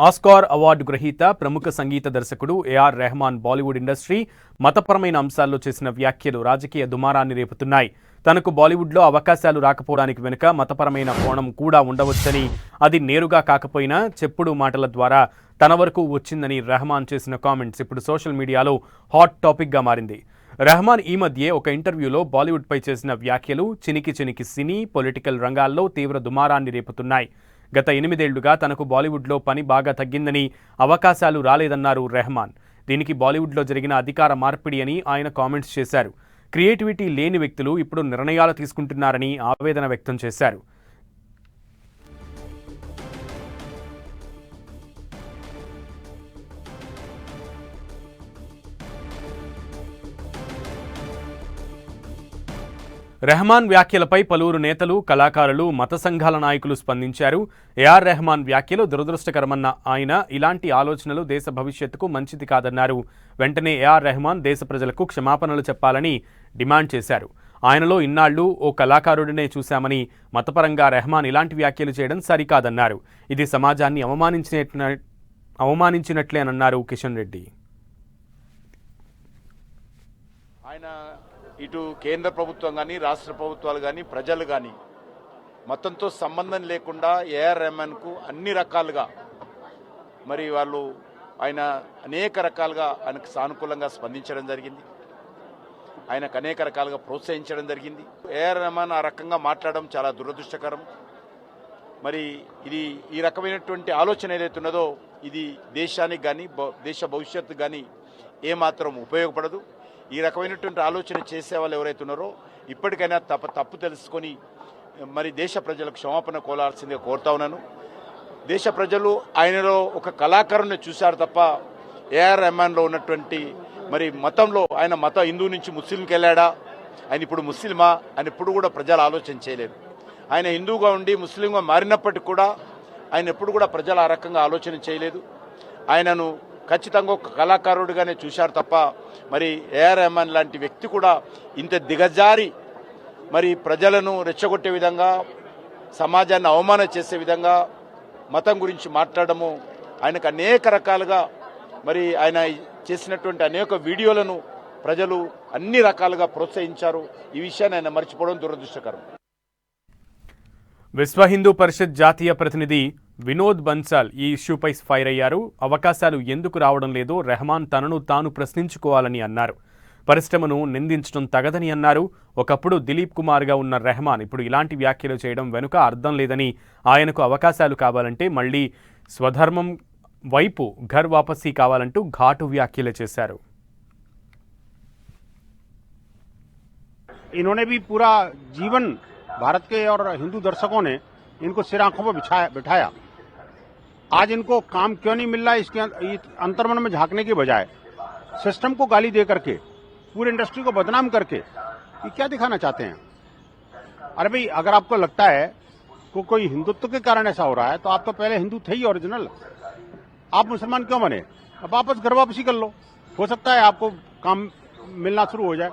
Oscar award గ్రహీత ప్రముఖ సంగీత దర్శకుడు ఏఆర్ రెహమాన్ బాలీవుడ్ ఇండస్ట్రీ మతపరమైన అంశాల్లో చేసిన వ్యాఖ్యలు రాజకీయ దుమారాన్ని రేపుతున్నాయి. తనకు బాలీవుడ్లో అవకాశాలు రాకపోవడానికి వెనుక మతపరమైన కోణం కూడా ఉండవచ్చని, అది నేరుగా కాకపోయినా చెప్పుడు మాటల ద్వారా తన వరకు వచ్చిందని రెహమాన్ చేసిన కామెంట్స్ ఇప్పుడు సోషల్ మీడియాలో హాట్ టాపిక్గా మారింది. రెహమాన్ ఈ మధ్యే ఒక ఇంటర్వ్యూలో బాలీవుడ్పై చేసిన వ్యాఖ్యలు చినికి సినీ, పొలిటికల్ రంగాల్లో తీవ్ర దుమారాన్ని రేపుతున్నాయి. గత 8 ఏళ్లుగా తనకు బాలీవుడ్లో పని బాగా తగ్గిందని, అవకాశాలు రాలేదన్నారు రెహమాన్. దీనికి బాలీవుడ్లో జరిగిన అధికార మార్పిడి అని ఆయన కామెంట్స్ చేశారు. క్రియేటివిటీ లేని వ్యక్తులు ఇప్పుడు నిర్ణయాలు తీసుకుంటున్నారని ఆవేదన వ్యక్తం చేశారు. రెహమాన్ వ్యాఖ్యలపై పలువురు నేతలు, కళాకారులు, మత సంఘాల నాయకులు స్పందించారు. ఏఆర్ రెహమాన్ వ్యాఖ్యలు దురదృష్టకరమన్న ఆయన, ఇలాంటి ఆలోచనలు దేశ భవిష్యత్తుకు మంచిది కాదన్నారు. వెంటనే ఏఆర్ రెహమాన్ దేశ ప్రజలకు క్షమాపణలు చెప్పాలని డిమాండ్ చేశారు. ఆయనలో ఇన్నాళ్లు ఓ కళాకారుడినే చూశామని, మతపరంగా రెహమాన్ ఇలాంటి వ్యాఖ్యలు చేయడం సరికాదన్నారు. ఇది సమాజాన్ని అవమానించినట్లేనన్నారు కిషన్ రెడ్డి. ఇటు కేంద్ర ప్రభుత్వం కానీ, రాష్ట్ర ప్రభుత్వాలు కానీ, ప్రజలు కానీ మతంతో సంబంధం లేకుండా ఏఆర్ రెహమాన్కు అన్ని రకాలుగా మరి వాళ్ళు అనేక రకాలుగా ఆయనకు సానుకూలంగా స్పందించడం జరిగింది. ఆయనకు అనేక రకాలుగా ప్రోత్సహించడం జరిగింది. ఏఆర్ రెహమాన్ ఆ రకంగా మాట్లాడడం చాలా దురదృష్టకరం. మరి ఇది ఈ రకమైనటువంటి ఆలోచన ఏదైతున్నదో ఇది దేశానికి కానీ, దేశ భవిష్యత్తు కానీ ఏమాత్రం ఉపయోగపడదు. ఈ రకమైనటువంటి ఆలోచన చేసే వాళ్ళు ఎవరైతే ఉన్నారో ఇప్పటికైనా తప్పు తెలుసుకొని మరి దేశ ప్రజలకు క్షమాపణ కోరాల్సిందిగా కోరుతా ఉన్నాను. దేశ ప్రజలు ఆయనలో ఒక కళాకారుని చూశారు తప్ప ఏఆర్ రెహమాన్లో ఉన్నటువంటి మరి మతంలో ఆయన హిందూ నుంచి ముస్లింకి వెళ్ళాడా, ఆయన ఇప్పుడు ముస్లిమా అని ఎప్పుడు కూడా ప్రజలు ఆలోచన చేయలేదు. ఆయన హిందూగా ఉండి ముస్లింగా మారినప్పటికీ కూడా ఆయన ఎప్పుడు కూడా ప్రజలు ఆ రకంగా ఆలోచన చేయలేదు. ఆయనను ఖచ్చితంగా ఒక కళాకారుడిగానే చూశారు తప్ప మరి ఏఆర్ రెహమాన్ లాంటి వ్యక్తి కూడా ఇంత దిగజారి మరి ప్రజలను రెచ్చగొట్టే విధంగా, సమాజాన్ని అవమానం చేసే విధంగా మతం గురించి మాట్లాడము, ఆయనకు అనేక రకాలుగా మరి ఆయన చేసినటువంటి అనేక వీడియోలను ప్రజలు అన్ని రకాలుగా ప్రోత్సహించారు. ఈ విషయాన్ని ఆయన మర్చిపోవడం దురదృష్టకరం. విశ్వ హిందూ పరిషత్ జాతీయ ప్రతినిధి వినోద్ బన్సాల్ ఈ ఇష్యూపై ఫైర్ అయ్యారు. అవకాశాలు ఎందుకు రావడం లేదో రెహమాన్ తనను తాను ప్రశ్నించుకోవాలని అన్నారు. పరిశ్రమను నిందించడం తగదని అన్నారు. ఒకప్పుడు దిలీప్ కుమార్గా ఉన్న రెహమాన్ ఇప్పుడు ఇలాంటి వ్యాఖ్యలు చేయడం వెనుక అర్థం లేదని, ఆయనకు అవకాశాలు కావాలంటే మళ్లీ స్వధర్మం వైపు ఘర్ వాపసీ కావాలంటూ ఘాటు వ్యాఖ్యలు చేశారు. इन्होंने भी पूरा जीवन भारत के और हिंदू दर्शकों ने इनको सिर आंखों पर बिठाया. आज इनको काम क्यों नहीं मिल रहा है, इसके अंतर्मन में झांकने की बजाय सिस्टम को गाली दे करके, पूरी इंडस्ट्री को बदनाम करके ये क्या दिखाना चाहते हैं? अरे भाई, अगर आपको लगता है कोई हिंदुत्व के कारण ऐसा हो रहा है तो आप तो पहले हिंदू थे ही ओरिजिनल. आप मुसलमान क्यों बने? अब वापस घर वापसी कर लो, हो सकता है आपको काम मिलना शुरू हो जाए.